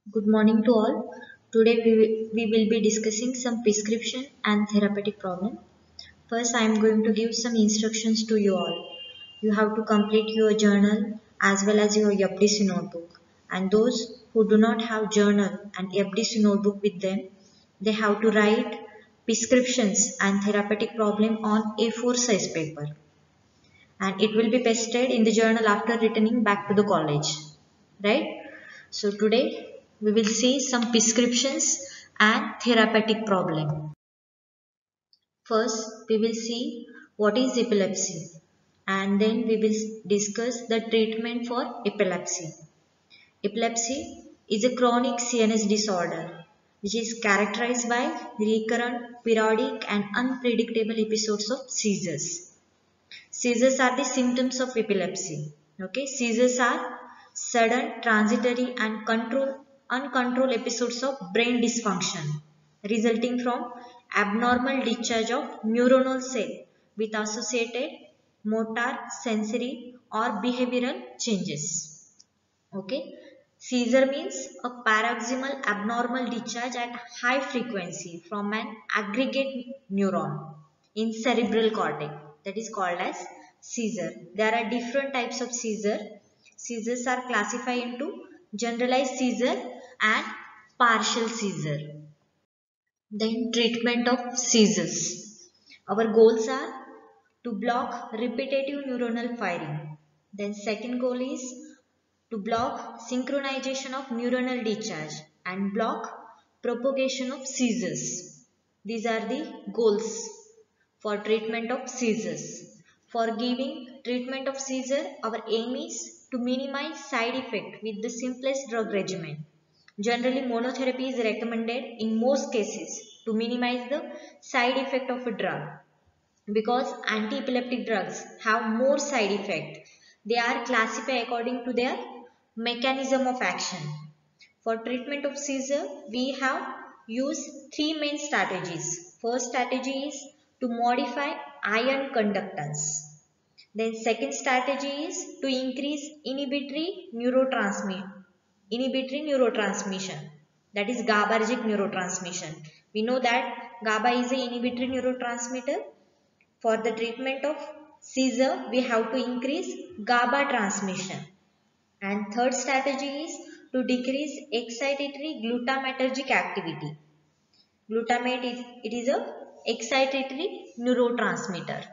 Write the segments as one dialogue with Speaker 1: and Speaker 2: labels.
Speaker 1: Good morning to all. Today we will be discussing some prescription and therapeutic problem. First, I am going to give some instructions to you all. You have to complete your journal as well as your FDC notebook. And those who do not have journal and FDC notebook with them, they have to write prescriptions and therapeutic problem on A4 size paper. And it will be pasted in the journal after returning back to the college. Right? So today we will see some prescriptions and therapeutic problem. First we will see what is epilepsy and then we will discuss the treatment for epilepsy. Epilepsy is a chronic CNS disorder which is characterized by recurrent, periodic and unpredictable episodes of seizures. Seizures are the symptoms of epilepsy. Okay, seizures are sudden, transitory, and uncontrolled episodes of brain dysfunction resulting from abnormal discharge of neuronal cell with associated motor, sensory, or behavioral changes. Okay, seizure means a paroxysmal abnormal discharge at high frequency from an aggregate neuron in cerebral cortex, that is called as seizure. There are different types of seizure. Seizures are classified into generalized seizure and partial seizure. Then treatment of seizures. Our goals are to block repetitive neuronal firing. Then second goal is to block synchronization of neuronal discharge and block propagation of seizures. These are the goals for treatment of seizures. For giving treatment of seizure, our aim is to minimize side effect with the simplest drug regimen. Generally, monotherapy is recommended in most cases to minimize the side effect of a drug because anti-epileptic drugs have more side effect. They are classified according to their mechanism of action. For treatment of seizure, we have used three main strategies. First strategy is to modify ion conductance. Then second strategy is to increase inhibitory neurotransmission, that is GABAergic neurotransmission. We know that GABA is an inhibitory neurotransmitter. For the treatment of seizure, we have to increase GABA transmission. And third strategy is to decrease excitatory glutamatergic activity. Glutamate is a excitatory neurotransmitter.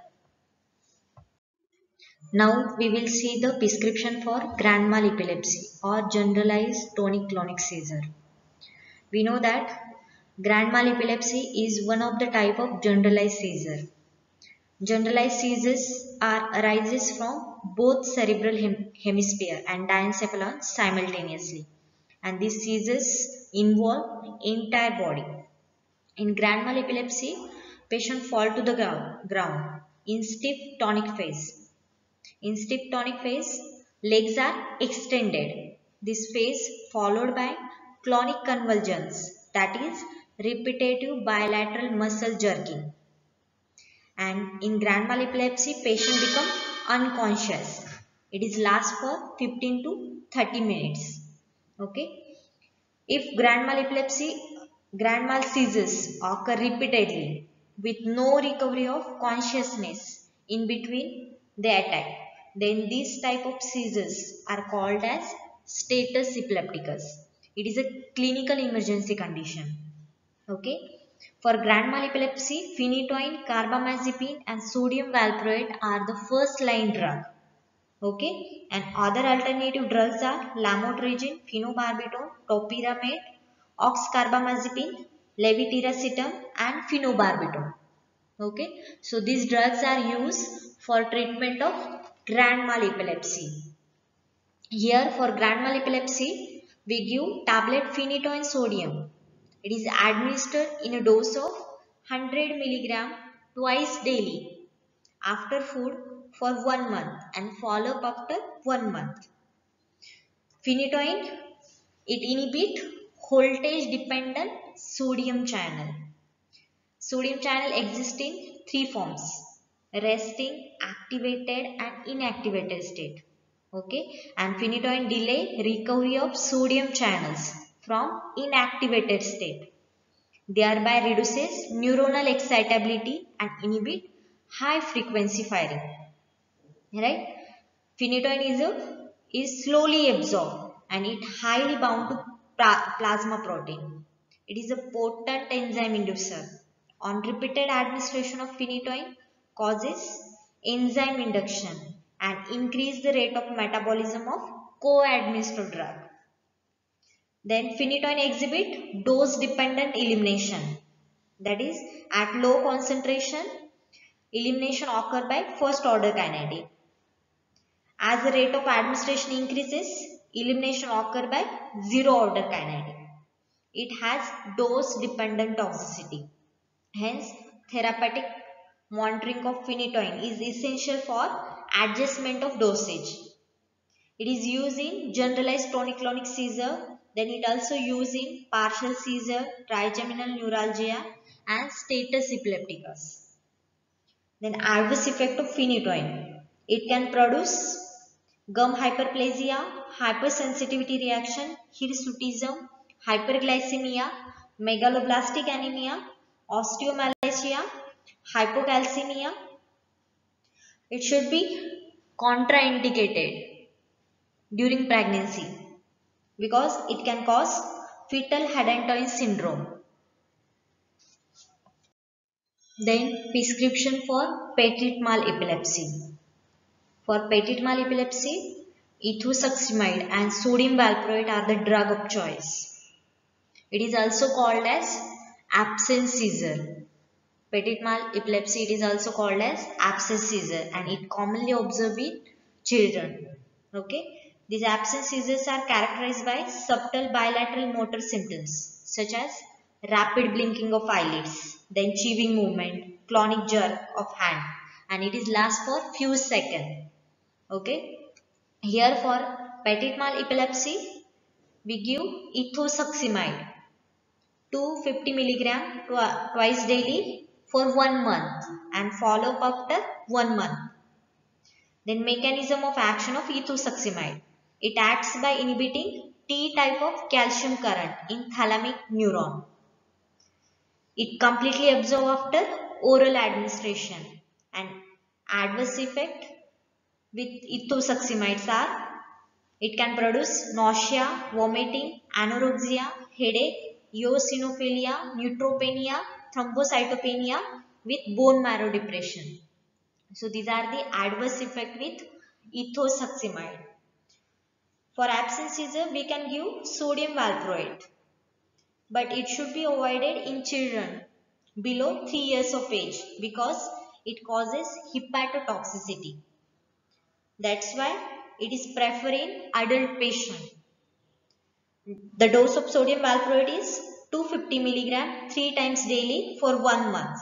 Speaker 1: Now we will see the prescription for grand mal epilepsy or generalized tonic-clonic seizure. We know that grand mal epilepsy is one of the type of generalized seizure. Generalized seizures arises from both cerebral hemisphere and diencephalon simultaneously, and these seizures involve entire body. In grand mal epilepsy, patient fall to the ground in stiff tonic phase. In stiff tonic phase, legs are extended. This phase followed by clonic convulsions, that is repetitive bilateral muscle jerking. And in grand mal epilepsy, patient become unconscious. It is last for 15 to 30 minutes. Okay. If grand mal seizures occur repeatedly with no recovery of consciousness in between the attack, then these type of seizures are called as status epilepticus. It is a clinical emergency condition. Okay. For grand mal epilepsy, phenytoin, carbamazepine and sodium valproate are the first line drug. Okay. And other alternative drugs are lamotrigine, phenobarbital, topiramate, oxcarbamazepine, levetiracetam and phenobarbital. Okay. So these drugs are used for treatment of grand mal epilepsy. Here for grand mal epilepsy, we give tablet phenytoin sodium. It is administered in a dose of 100 mg twice daily after food for 1 month and follow up after 1 month. Phenytoin, it inhibits voltage dependent sodium channel. Sodium channel exists in three forms: resting, activated and inactivated state. Okay, and phenytoin delay recovery of sodium channels from inactivated state, thereby reduces neuronal excitability and inhibit high frequency firing. Right? Phenytoin is slowly absorbed and it highly bound to plasma protein. It is a potent enzyme inducer. On repeated administration of phenytoin causes enzyme induction and increase the rate of metabolism of co-administered drug. Then phenytoin exhibit dose-dependent elimination. That is, at low concentration, elimination occur by first order kinetic. As the rate of administration increases, elimination occur by zero order kinetic. It has dose-dependent toxicity. Hence, therapeutic monitoring of phenytoin is essential for adjustment of dosage. It is used in generalized tonic-clonic seizure, then it also used in partial seizure, trigeminal neuralgia and status epilepticus. Then adverse effect of phenytoin. It can produce gum hyperplasia, hypersensitivity reaction, hirsutism, hyperglycemia, megaloblastic anemia, osteomalacia, hypocalcemia. It should be contraindicated during pregnancy because it can cause fetal Haddington syndrome. Then prescription for petit mal epilepsy. For petit mal epilepsy, ethosuximide and sodium valproate are the drug of choice. It is also called as absence seizure. Petit mal epilepsy, it is also called as absence seizure and it commonly observed in children. Okay. These absence seizures are characterized by subtle bilateral motor symptoms such as rapid blinking of eyelids, then chewing movement, clonic jerk of hand, and it is last for few seconds. Okay. Here for petit mal epilepsy, we give ethosuximide 250 milligram twice daily for 1 month and follow up after 1 month. Then mechanism of action of ethosuximide. It acts by inhibiting T type of calcium current in thalamic neuron. It completely absorbs after oral administration and adverse effect with ethosuximides are it can produce nausea, vomiting, anorexia, headache, eosinophilia, neutropenia, thrombocytopenia with bone marrow depression. So these are the adverse effect with ethosuximide. For absence seizure, we can give sodium valproate, but it should be avoided in children below 3 years of age because it causes hepatotoxicity. That's why it is preferred in adult patient. The dose of sodium valproate is 250 milligram 3 times daily for 1 month.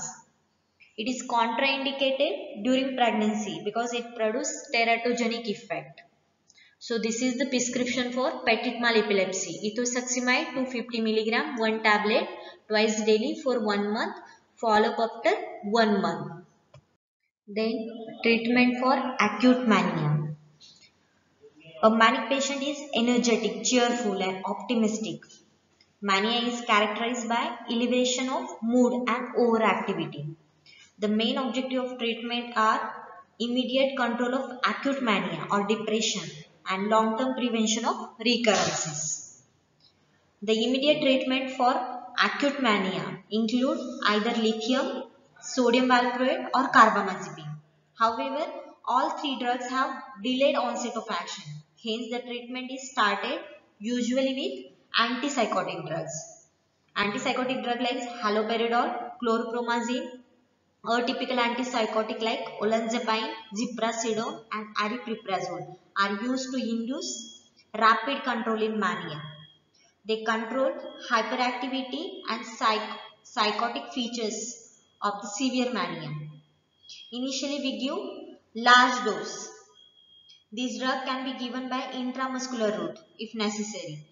Speaker 1: It is contraindicated during pregnancy because it produces teratogenic effect. So this is the prescription for petit mal epilepsy. Ethosuximide 250 milligram 1 tablet twice daily for 1 month. Follow up after 1 month. Then treatment for acute mania. A manic patient is energetic, cheerful and optimistic. Mania is characterized by elevation of mood and overactivity. The main objective of treatment are immediate control of acute mania or depression and long-term prevention of recurrences. The immediate treatment for acute mania include either lithium, sodium valproate or carbamazepine. However, all three drugs have delayed onset of action. Hence, the treatment is started usually with antipsychotic drugs. Antipsychotic drugs like haloperidol, chlorpromazine, a typical antipsychotic like olanzapine, ziprasidone and aripiprazole are used to induce rapid control in mania. They control hyperactivity and psychotic features of the severe mania. Initially, we give large dose. This drug can be given by intramuscular route if necessary.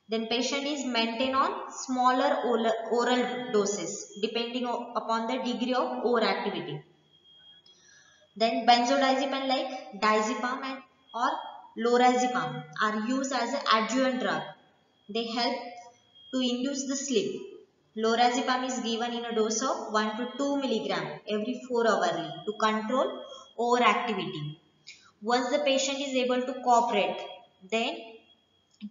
Speaker 1: Then patient is maintained on smaller oral doses depending upon the degree of overactivity. Then benzodiazepine like diazepam or lorazepam are used as an adjuvant drug. They help to induce the sleep. Lorazepam is given in a dose of 1 to 2 milligram every 4 hourly to control overactivity. Once the patient is able to cooperate, then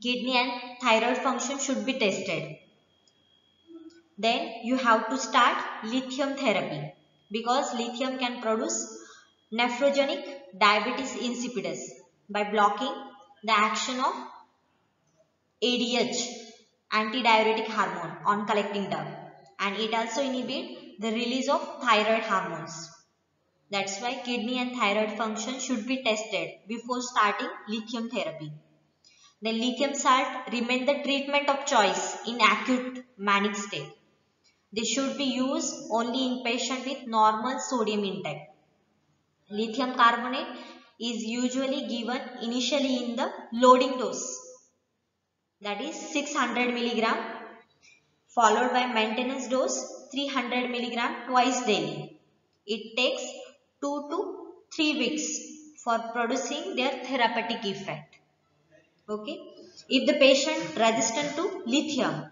Speaker 1: kidney and thyroid function should be tested. Then you have to start lithium therapy because lithium can produce nephrogenic diabetes insipidus by blocking the action of ADH, antidiuretic hormone, on collecting duct, and it also inhibits the release of thyroid hormones. That's why kidney and thyroid function should be tested before starting lithium therapy. The lithium salt remain the treatment of choice in acute manic state. They should be used only in patients with normal sodium intake. Lithium carbonate is usually given initially in the loading dose, that is 600 milligram, followed by maintenance dose 300 milligram twice daily. It takes 2 to 3 weeks for producing their therapeutic effect. Okay. If the patient resistant to lithium,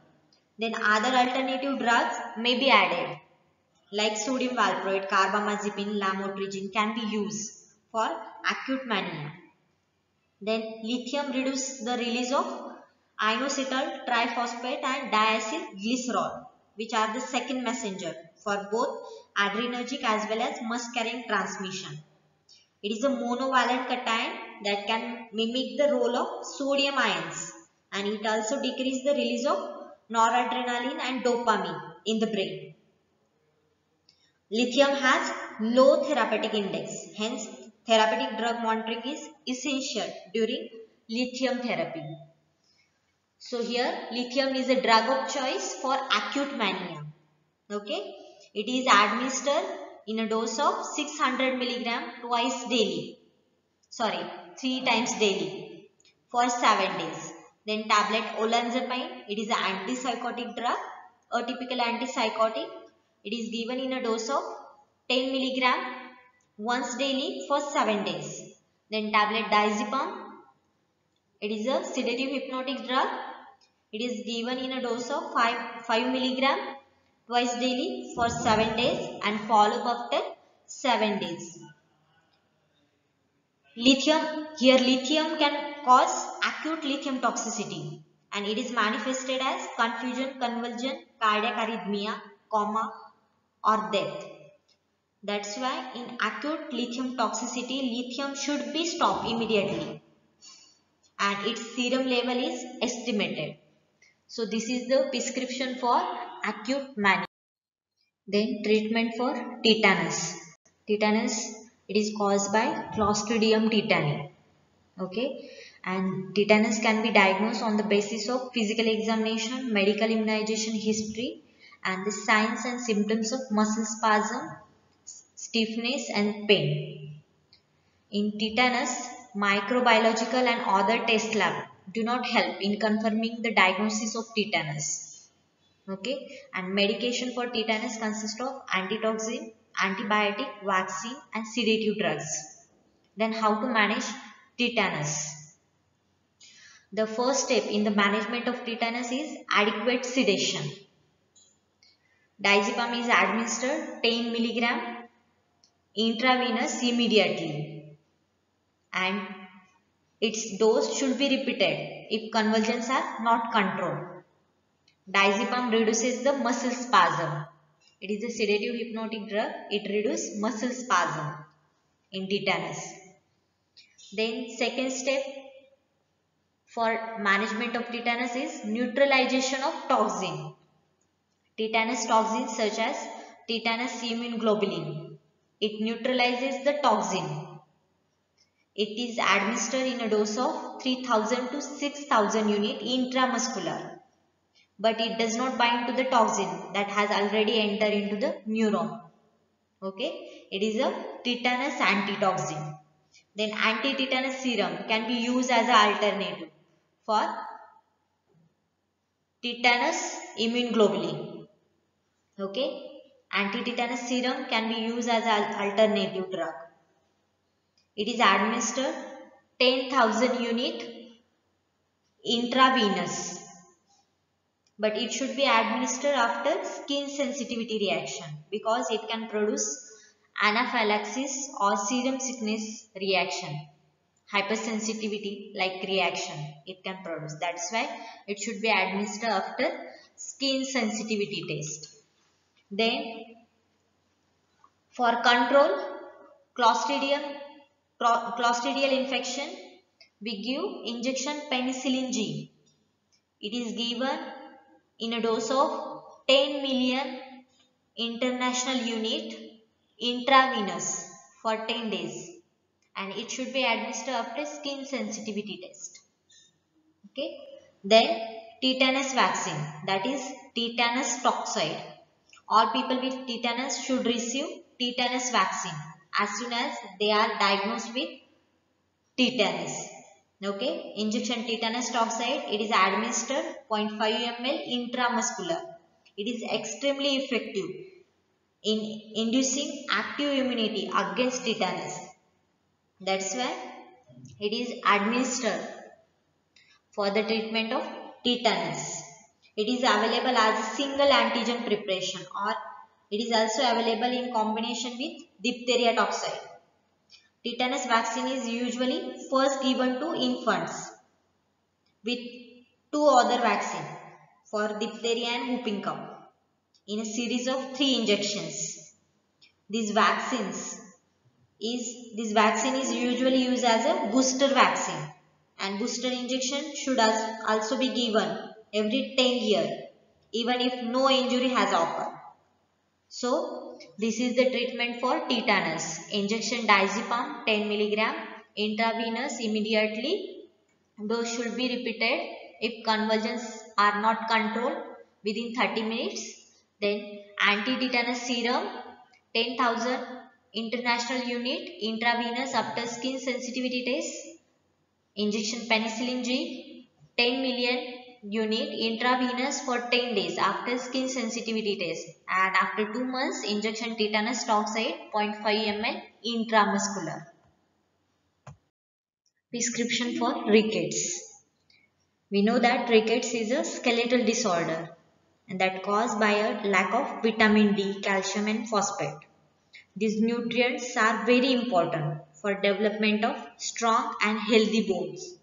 Speaker 1: then other alternative drugs may be added, like sodium valproate, carbamazepine, lamotrigine can be used for acute mania. Then lithium reduces the release of inositol triphosphate and diacylglycerol, which are the second messenger for both adrenergic as well as muscarinic transmission. It is a monovalent cation that can mimic the role of sodium ions, and it also decreases the release of noradrenaline and dopamine in the brain. Lithium has low therapeutic index, hence therapeutic drug monitoring is essential during lithium therapy. So here lithium is a drug of choice for acute mania. Okay, it is administered in a dose of 600 milligram twice daily. Sorry, 3 times daily for 7 days. Then tablet olanzapine, it is an antipsychotic drug, a typical antipsychotic. It is given in a dose of 10 milligram once daily for 7 days. Then tablet diazepam, it is a sedative hypnotic drug. It is given in a dose of 5 milligram twice daily for 7 days and follow up after 7 days. Lithium can cause acute lithium toxicity, and it is manifested as confusion, convulsion, cardiac arrhythmia, coma or death. That's why in acute lithium toxicity, lithium should be stopped immediately and its serum level is estimated. So this is the prescription for acute mania. Then treatment for tetanus. Tetanus, it is caused by Clostridium tetani. Okay, and tetanus can be diagnosed on the basis of physical examination, medical immunization history, and the signs and symptoms of muscle spasm, stiffness and pain. In tetanus, microbiological and other test lab do not help in confirming the diagnosis of tetanus. Okay, and medication for tetanus consists of antitoxin, antibiotic, vaccine and sedative drugs. Then how to manage tetanus? The first step in the management of tetanus is adequate sedation. Diazepam is administered 10 milligram intravenous immediately, and its dose should be repeated if convulsions are not controlled. Diazepam reduces the muscle spasm. It is a sedative hypnotic drug. It reduces muscle spasm in tetanus. Then second step for management of tetanus is neutralization of toxin. Tetanus toxins such as tetanus immunoglobulin. It neutralizes the toxin. It is administered in a dose of 3000 to 6000 unit intramuscular. But it does not bind to the toxin that has already entered into the neuron. Okay, it is a tetanus antitoxin. Then anti-tetanus serum can be used as an alternative for tetanus immunoglobulin. Okay, anti-tetanus serum can be used as an alternative drug. It is administered 10,000 unit intravenous but it should be administered after skin sensitivity reaction because it can produce anaphylaxis or serum sickness reaction. Hypersensitivity like reaction it can produce. That's why it should be administered after skin sensitivity test. Then for control clostridial infection, we give injection penicillin G. It is given in a dose of 10 million international unit intravenous for 10 days, and it should be administered after skin sensitivity test. Okay. Then tetanus vaccine, that is tetanus toxoid. All people with tetanus should receive tetanus vaccine as soon as they are diagnosed with tetanus. Okay, injection tetanus toxoid, it is administered 0.5 ml intramuscular. It is extremely effective in inducing active immunity against tetanus. That's why it is administered for the treatment of tetanus. It is available as a single antigen preparation, or it is also available in combination with diphtheria toxoid. Tetanus vaccine is usually first given to infants with two other vaccines for diphtheria and whooping cough in a series of 3 injections. This vaccine is usually used as a booster vaccine, and booster injection should also be given every 10 years even if no injury has occurred. So this is the treatment for tetanus. Injection diazepam 10 mg intravenous immediately. Dose should be repeated if convulsions are not controlled within 30 minutes. Then anti-tetanus serum 10,000 international unit intravenous after skin sensitivity test. Injection penicillin G 10 million unit intravenous for 10 days after skin sensitivity test, and after 2 months injection tetanus toxoid 0.5 ml intramuscular. Prescription for rickets. We know that rickets is a skeletal disorder and that caused by a lack of vitamin D, calcium and phosphate. These nutrients are very important for development of strong and healthy bones.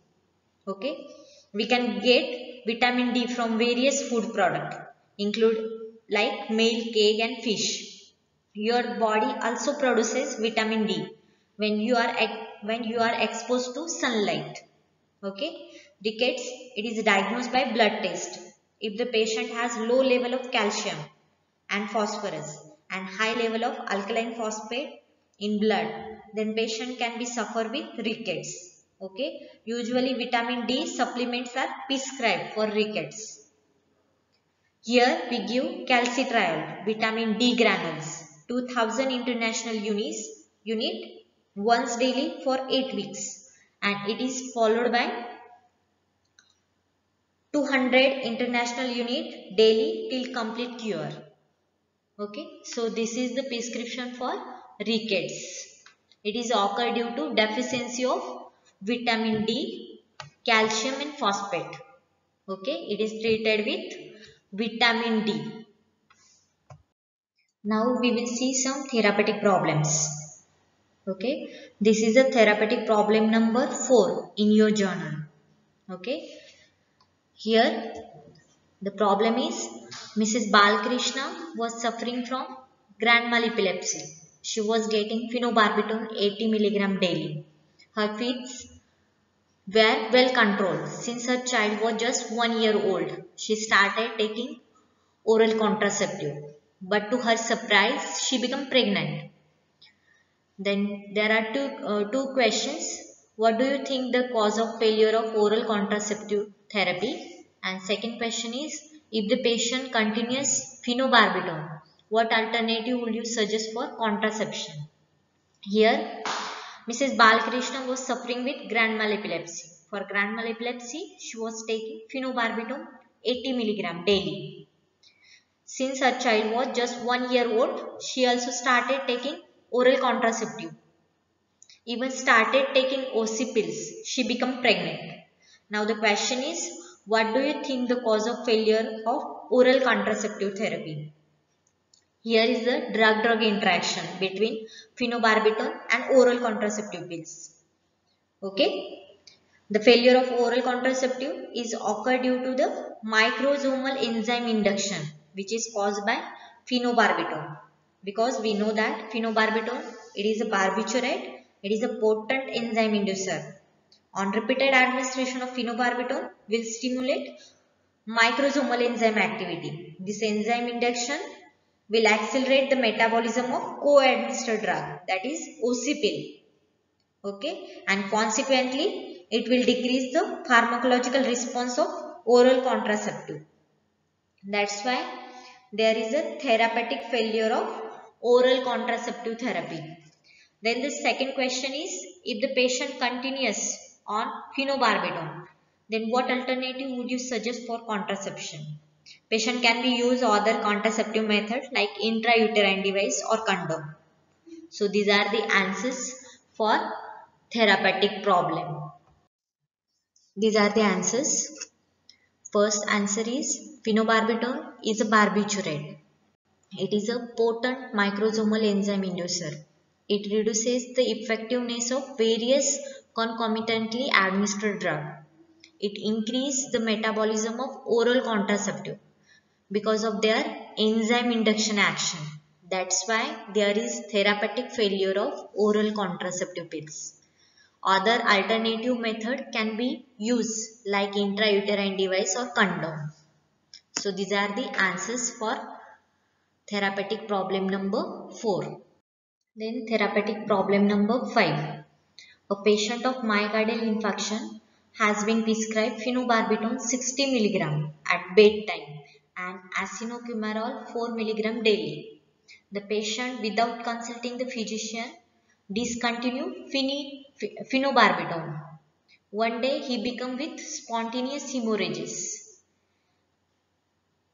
Speaker 1: Okay, we can get vitamin D from various food products, include like milk, egg and fish. Your body also produces vitamin D when you are exposed to sunlight. Okay, rickets, it is diagnosed by blood test. If the patient has low level of calcium and phosphorus and high level of alkaline phosphate in blood, then patient can be suffer with rickets. Okay, usually vitamin D supplements are prescribed for rickets. Here we give calcitriol vitamin D granules 2000 international unit once daily for 8 weeks, and it is followed by 200 international unit daily till complete cure. Okay, so this is the prescription for rickets. It is occur due to deficiency of vitamin D, calcium and phosphate. Okay, it is treated with vitamin D. Now we will see some therapeutic problems. Okay, this is a therapeutic problem number 4 in your journal. Okay, here the problem is Mrs. Balkrishna was suffering from grand mal epilepsy. She was getting phenobarbital 80 mg daily. Her fits were well controlled. Since her child was just 1 year old, she started taking oral contraceptive. But to her surprise, she became pregnant. Then there are two questions. What do you think the cause of failure of oral contraceptive therapy? And second question is, if the patient continues phenobarbital, what alternative would you suggest for contraception? Here, Mrs. Balkrishna was suffering with grand mal epilepsy. For grand mal epilepsy, she was taking phenobarbital 80 mg daily. Since her child was just 1 year old, she also started taking oral contraceptive. Even started taking OC pills. She became pregnant. Now the question is, What do you think the cause of failure of oral contraceptive therapy? Here is the drug-drug interaction between phenobarbital and oral contraceptive pills. Okay. The failure of oral contraceptive is occurred due to the microsomal enzyme induction, which is caused by phenobarbital. Because we know that phenobarbital, it is a barbiturate, it is a potent enzyme inducer. On repeated administration of phenobarbital will stimulate microsomal enzyme activity. This enzyme induction will accelerate the metabolism of co-administered drug, that is OC pill. Okay, and consequently it will decrease the pharmacological response of oral contraceptive. That's why there is a therapeutic failure of oral contraceptive therapy. Then the second question is, if the patient continues on phenobarbital, then what alternative would you suggest for contraception? Patient can be use other contraceptive methods like intrauterine device or condom. So these are the answers for therapeutic problem. These are the answers. First answer is phenobarbital is a barbiturate. It is a potent microsomal enzyme inducer. It reduces the effectiveness of various concomitantly administered drugs. It increases the metabolism of oral contraceptive because of their enzyme induction action. That's why there is therapeutic failure of oral contraceptive pills. Other alternative method can be used like intrauterine device or condom. So these are the answers for therapeutic problem number 4. Then therapeutic problem number 5. A patient of myocardial infarction has been prescribed phenobarbital 60 mg at bedtime and acinocumarol 4 mg daily. The patient, without consulting the physician, discontinued phenobarbital. One day he became with spontaneous hemorrhages.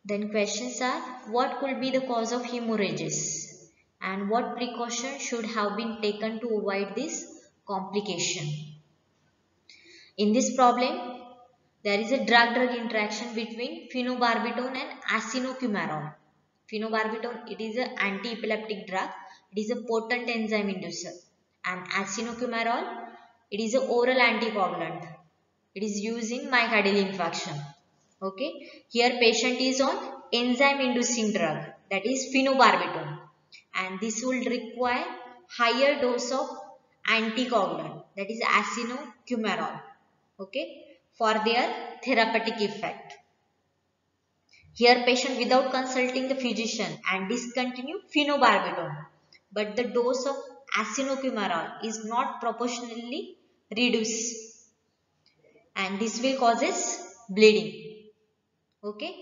Speaker 1: Then questions are, what could be the cause of hemorrhages and what precautions should have been taken to avoid this complication? In this problem, there is a drug-drug interaction between phenobarbital and acinocumarol. Phenobarbital, it is an anti-epileptic drug. It is a potent enzyme inducer. And acinocumarol, it is an oral anticoagulant. It is used in myocardial infarction. Okay. Here patient is on enzyme inducing drug, that is phenobarbital. And this will require higher dose of anticoagulant, that is acinocumarol. Okay. For their therapeutic effect. Here patient without consulting the physician and discontinue phenobarbital, but the dose of acinocumarol is not proportionally reduced and this will causes bleeding. Okay.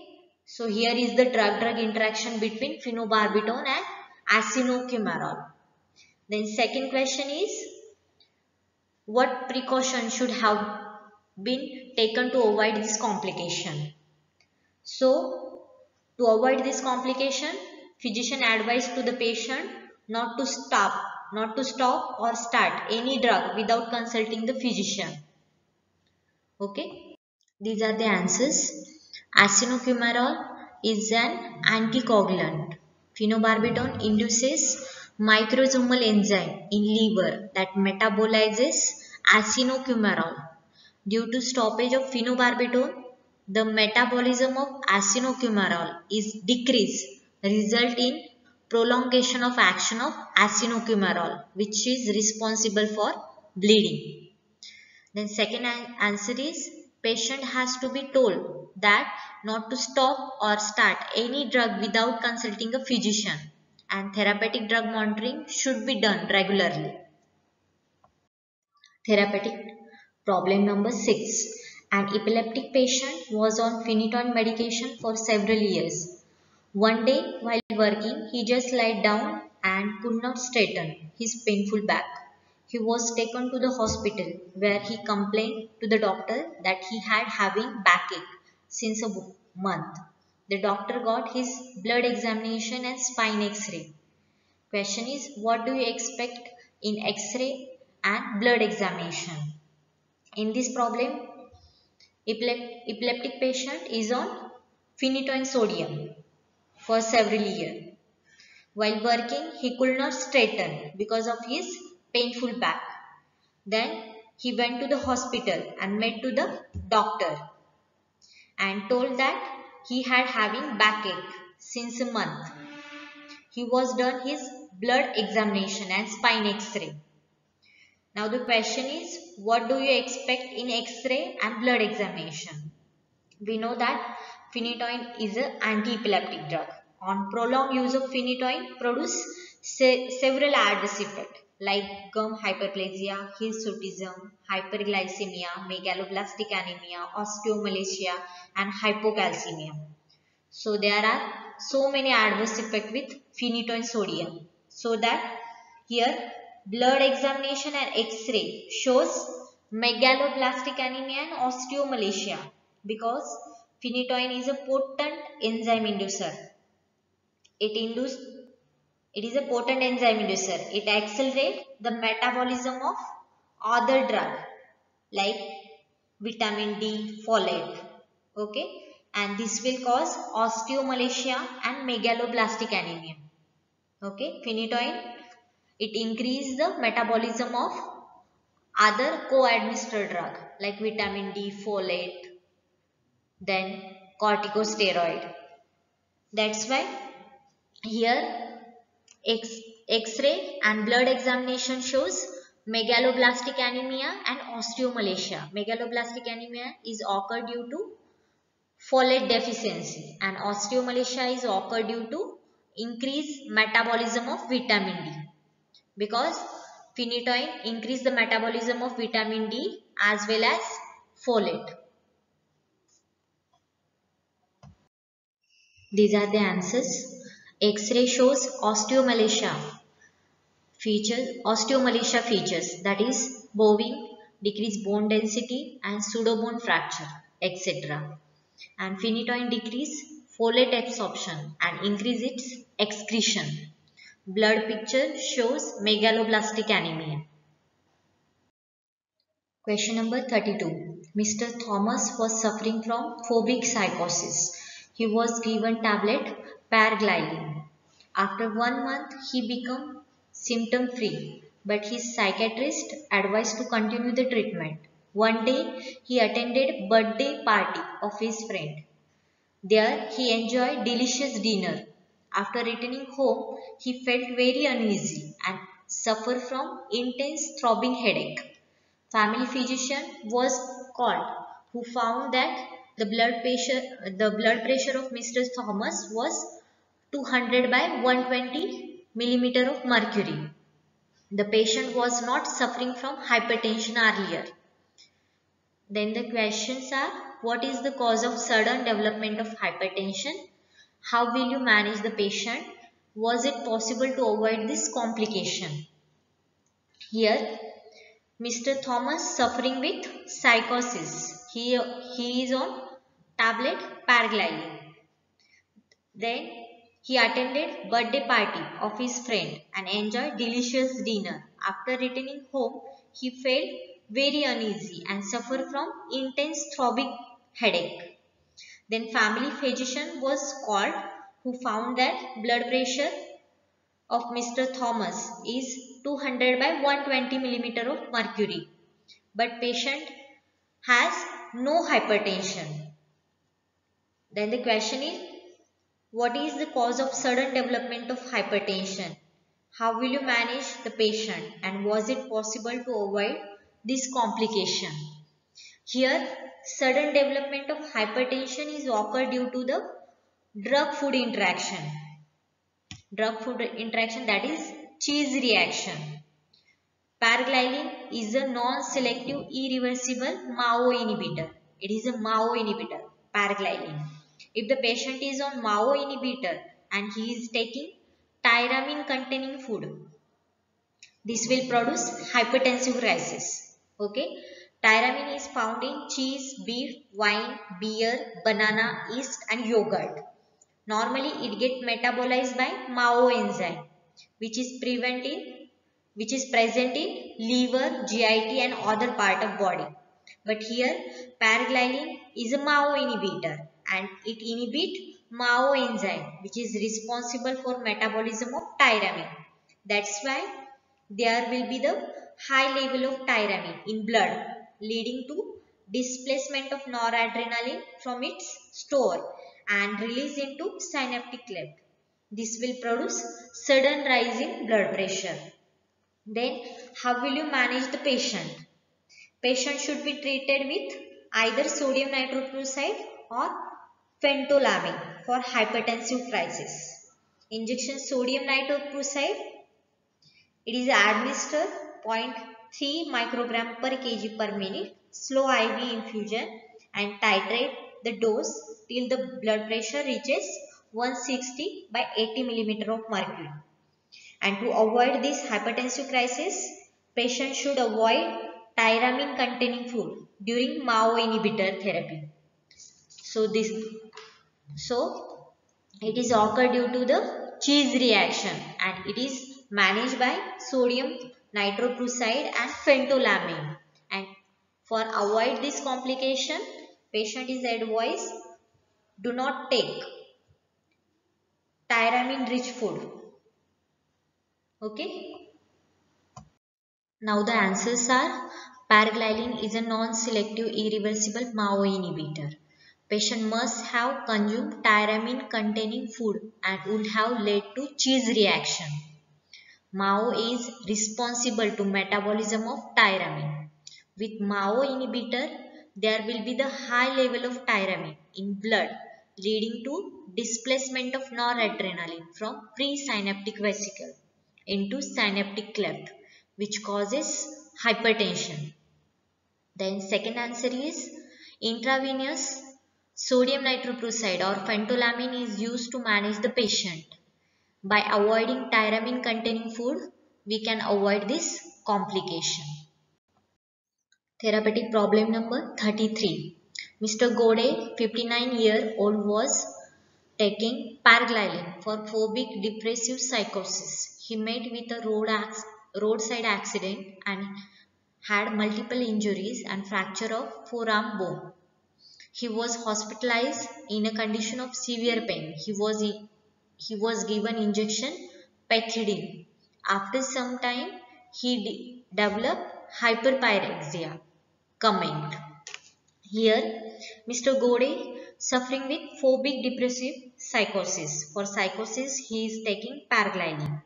Speaker 1: So here is the drug-drug interaction between phenobarbital and acinocumarol. Then second question is, what precaution should have been taken to avoid this complication? So, to avoid this complication, physician advised to the patient not to stop or start any drug without consulting the physician. Okay, these are the answers. Acinocumarol is an anticoagulant. Phenobarbital induces microsomal enzyme in liver that metabolizes acinocumarol. Due to stoppage of phenobarbital, the metabolism of acinocumarol is decreased, result in prolongation of action of acinocumarol, which is responsible for bleeding. Then second answer is, patient has to be told that not to stop or start any drug without consulting a physician, and therapeutic drug monitoring should be done regularly. Therapeutic problem number 6. An epileptic patient was on phenytoin medication for several years. One day while working, he just lied down and could not straighten his painful back. He was taken to the hospital where he complained to the doctor that he had having backache since a month. The doctor got his blood examination and spine x-ray. Question is, what do you expect in x-ray and blood examination? In this problem, Epileptic patient is on phenytoin sodium for several years. While working, he could not straighten because of his painful back. Then he went to the hospital and met to the doctor and told that he had having backache since a month. He was done his blood examination and spine x-ray. Now the question is, what do you expect in x-ray and blood examination? We know that phenytoin is an anti-epileptic drug. On prolonged use of phenytoin produce several adverse effects like gum hyperplasia, hirsutism, hyperglycemia, megaloblastic anemia, osteomalacia and hypocalcemia. So there are so many adverse effects with phenytoin sodium. So that here blood examination and X-ray shows megaloblastic anemia and osteomalacia because phenytoin is a potent enzyme inducer. It is a potent enzyme inducer. It accelerates the metabolism of other drug like vitamin D, folate. Okay, and this will cause osteomalacia and megaloblastic anemia. Okay, phenytoin, it increases the metabolism of other co-administered drug like vitamin D, folate, then corticosteroid. That's why here X-ray and blood examination shows megaloblastic anemia and osteomalacia. Megaloblastic anemia is occurred due to folate deficiency and osteomalacia is occurred due to increased metabolism of vitamin D because phenytoin increase the metabolism of vitamin D as well as folate. These are the answers. X-ray shows osteomalacia features, that is bowing, decreased bone density and pseudobone fracture, etc. And phenytoin decrease folate absorption and increase its excretion. Blood picture shows megaloblastic anemia. Question number 32. Mr. Thomas was suffering from phobic psychosis. He was given tablet paraglidin. After 1 month, he became symptom free, but his psychiatrist advised to continue the treatment. One day, he attended birthday party of his friend. There, he enjoyed delicious dinner. After returning home, he felt very uneasy and suffered from intense throbbing headache. Family physician was called, who found that the blood pressure of Mr. Thomas was 200 by 120 millimeter of mercury. The patient was not suffering from hypertension earlier. Then the questions are, what is the cause of sudden development of hypertension? How will you manage the patient? Was it possible to avoid this complication? Here, Mr. Thomas suffering with psychosis. He is on tablet paraglidin. Then he attended birthday party of his friend and enjoyed delicious dinner. After returning home, he felt very uneasy and suffered from intense throbbing headache. Then family physician was called, who found that blood pressure of Mr. Thomas is 200 by 120 millimeter of mercury, but patient has no hypertension. Then the question is, what is the cause of sudden development of hypertension? How will you manage the patient and was it possible to avoid this complication? Here, sudden development of hypertension is occurred due to the drug-food interaction. Drug-food interaction, that is cheese reaction. Paraglidin is a non-selective irreversible MAO inhibitor. It is a MAO inhibitor, paraglidin. If the patient is on MAO inhibitor and he is taking tyramine containing food, this will produce hypertensive crisis. Okay. Tyramine is found in cheese, beef, wine, beer, banana, yeast and yogurt. Normally it gets metabolized by MAO enzyme which is present in liver, GIT and other part of body. But here paraglidin is a MAO inhibitor and it inhibits MAO enzyme which is responsible for metabolism of tyramine. That's why there will be the high level of tyramine in blood leading to displacement of noradrenaline from its store and release into synaptic cleft. This will produce sudden rise in blood pressure. Then how will you manage the patient? Patient should be treated with either sodium nitroprusside or phentolamine for hypertensive crisis. Injection sodium nitroprusside, it is administered zero point 0.3 microgram per kg per minute, slow IV infusion and titrate the dose till the blood pressure reaches 160 by 80 millimeter of mercury. And to avoid this hypertensive crisis, patients should avoid tyramine containing food during MAO inhibitor therapy. So it is occurred due to the cheese reaction and it is managed by sodium nitroprusside and phentolamine. And for avoid this complication, patient is advised do not take tyramine rich food. Okay. Now the answers are paraglidin is a non-selective irreversible MAO inhibitor. Patient must have consumed tyramine containing food and would have led to cheese reaction. MAO is responsible to metabolism of tyramine. With MAO inhibitor, there will be the high level of tyramine in blood leading to displacement of noradrenaline from presynaptic vesicle into synaptic cleft which causes hypertension. Then second answer is intravenous sodium nitroprusside or phentolamine is used to manage the patient. By avoiding tyramine containing food, we can avoid this complication. Therapeutic problem number 33. Mr. Gode, 59-year-old, was taking paraglidin for phobic depressive psychosis. He met with a roadside accident and had multiple injuries and fracture of forearm bone. He was hospitalized in a condition of severe pain. He was given injection pethidine. After some time, he developed hyperpyrexia. Comment. Here, Mr. Gode suffering with phobic depressive psychosis. For psychosis, he is taking paraglidin.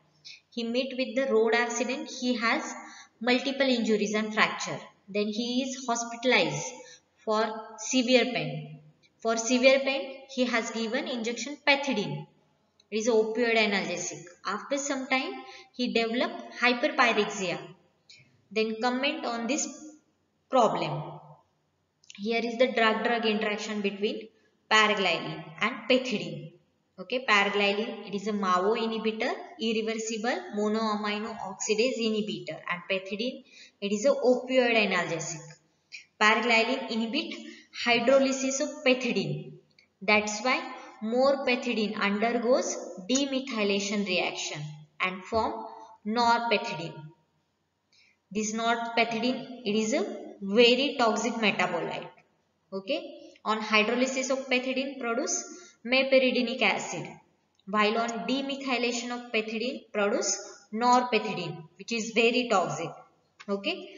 Speaker 1: He met with the road accident. He has multiple injuries and fracture. Then he is hospitalized for severe pain. For severe pain, he has given injection pethidine. It is opioid analgesic. After some time, he developed hyperpyrexia. Then comment on this problem. Here is the drug-drug interaction between paraglidin and pethidine. Okay, paraglidin, it is a MAO inhibitor, irreversible monoamino oxidase inhibitor, and pethidine, it is a opioid analgesic. Paraglidin inhibit hydrolysis of pethidine. That's why more pethidine undergoes demethylation reaction and form norpethidine. This norpethidine, it is a very toxic metabolite. Okay. On hydrolysis of pethidine produce meperidinic acid. While on demethylation of pethidine produce norpethidine which is very toxic. Okay.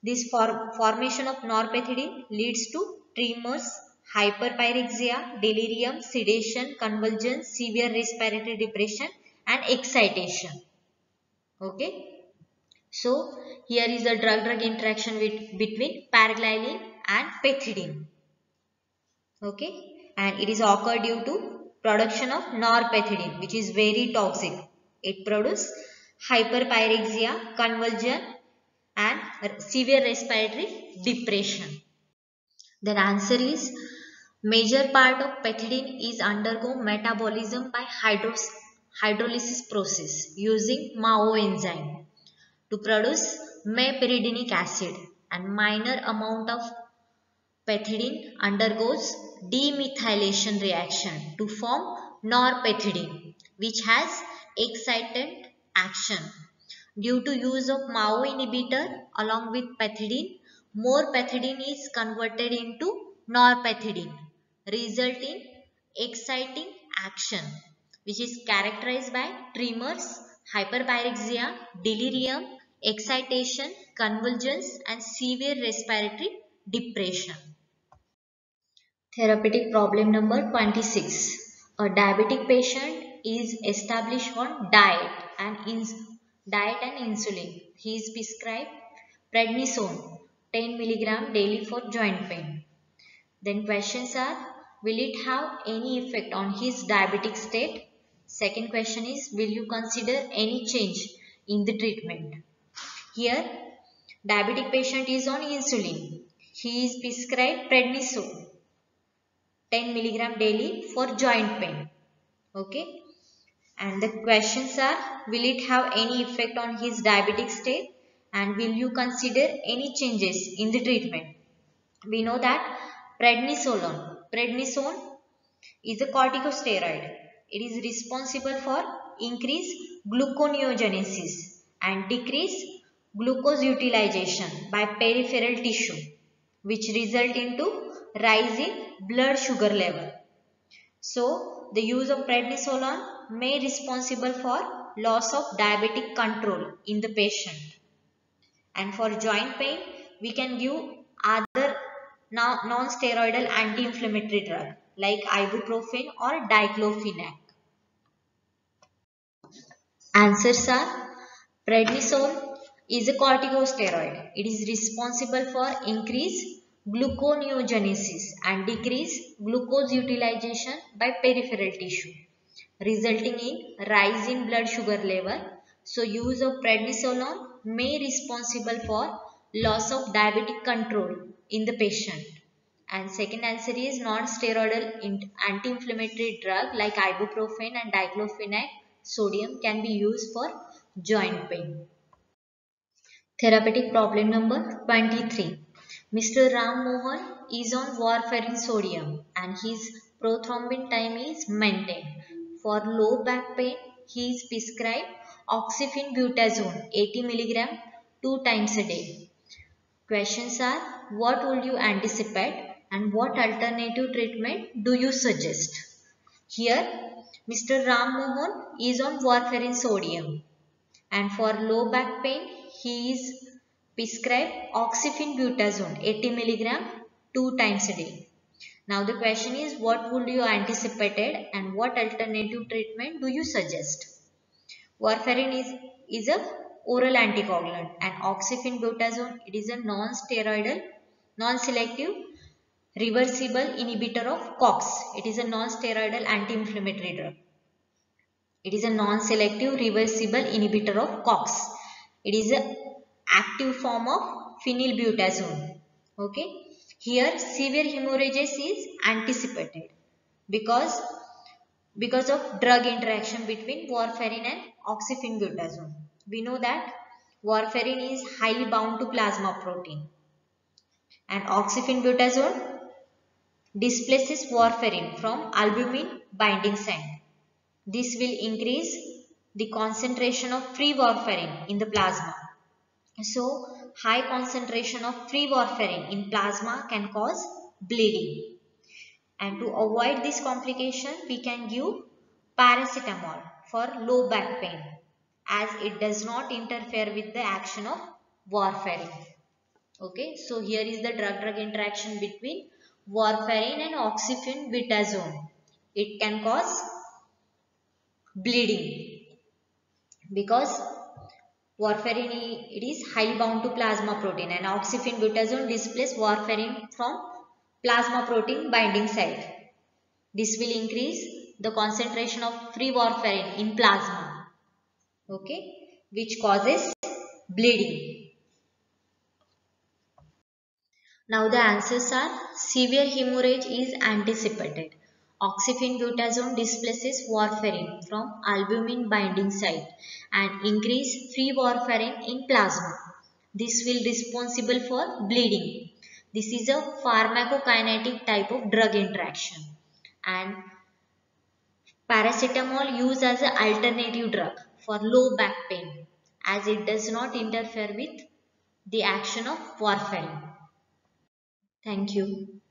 Speaker 1: This formation of norpethidine leads to tremors, hyperpyrexia, delirium, sedation, convulsions, severe respiratory depression and excitation. Okay. So, here is the drug-drug interaction between paraglidin and pethidine. Okay. And it is occurred due to production of norpethidine which is very toxic. It produces hyperpyrexia, convulsion and severe respiratory depression. The answer is major part of pethidine is undergo metabolism by hydrolysis process using MAO enzyme to produce meperidinic acid and minor amount of pethidine undergoes demethylation reaction to form norpethidine which has excitant action. Due to use of MAO inhibitor along with pethidine, Morpethidine is converted into norpethidine, result in exciting action, which is characterized by tremors, hyperpyrexia, delirium, excitation, convulsions, and severe respiratory depression. Therapeutic problem number 26. A diabetic patient is established on diet and insulin. He is prescribed prednisone 10 mg daily for joint pain. Then questions are, will it have any effect on his diabetic state? Second question is, will you consider any change in the treatment? Here, diabetic patient is on insulin. He is prescribed prednisone 10 mg daily for joint pain. Okay. And the questions are, will it have any effect on his diabetic state? And will you consider any changes in the treatment? We know that prednisone is a corticosteroid. It is responsible for increased gluconeogenesis and decreased glucose utilization by peripheral tissue, which result into rise in blood sugar level. So, the use of prednisolone may be responsible for loss of diabetic control in the patient. And for joint pain, we can give other non-steroidal anti-inflammatory drug like ibuprofen or diclofenac. Answers are, prednisone is a corticosteroid. It is responsible for increased gluconeogenesis and decreased glucose utilization by peripheral tissue, resulting in rise in blood sugar level. So, use of prednisolone may be responsible for loss of diabetic control in the patient. And second answer is, non-steroidal anti-inflammatory drug like ibuprofen and diclofenac sodium can be used for joint pain. Therapeutic problem number 23. Mr. Ram Mohan is on warfarin sodium and his prothrombin time is maintained. For low back pain, he is prescribed oxyphene-butazone 80 mg 2 times a day. Questions are, what would you anticipate and what alternative treatment do you suggest? Here, Mr. Ram Mohan is on warfarin sodium and for low back pain, he is prescribed oxyphene-butazone 80 mg 2 times a day. Now the question is, what would you anticipate and what alternative treatment do you suggest? Warfarin is a oral anticoagulant and oxyphene-butazone, it is a non-steroidal, non-selective reversible inhibitor of COX. It is a non-steroidal anti-inflammatory drug. It is a non-selective reversible inhibitor of COX. It is an active form of phenylbutazone. Okay. Here severe hemorrhages is anticipated because of drug interaction between warfarin and oxyphene-butazone. We know that warfarin is highly bound to plasma protein and oxyphene-butazone displaces warfarin from albumin binding site. This will increase the concentration of free warfarin in the plasma. So, high concentration of free warfarin in plasma can cause bleeding. And to avoid this complication, we can give paracetamol for low back pain as it does not interfere with the action of warfarin. Okay, so here is the drug-drug interaction between warfarin and oxyphene-butazone. It can cause bleeding because warfarin it is highly bound to plasma protein and oxyphene-butazone displaces warfarin from plasma protein binding site. This will increase the concentration of free warfarin in plasma, okay, which causes bleeding. Now the answers are, severe hemorrhage is anticipated. Oxyphene-butazone displaces warfarin from albumin binding site and increase free warfarin in plasma. This will responsible for bleeding. This is a pharmacokinetic type of drug interaction and paracetamol used as an alternative drug for low back pain as it does not interfere with the action of warfarin. Thank you.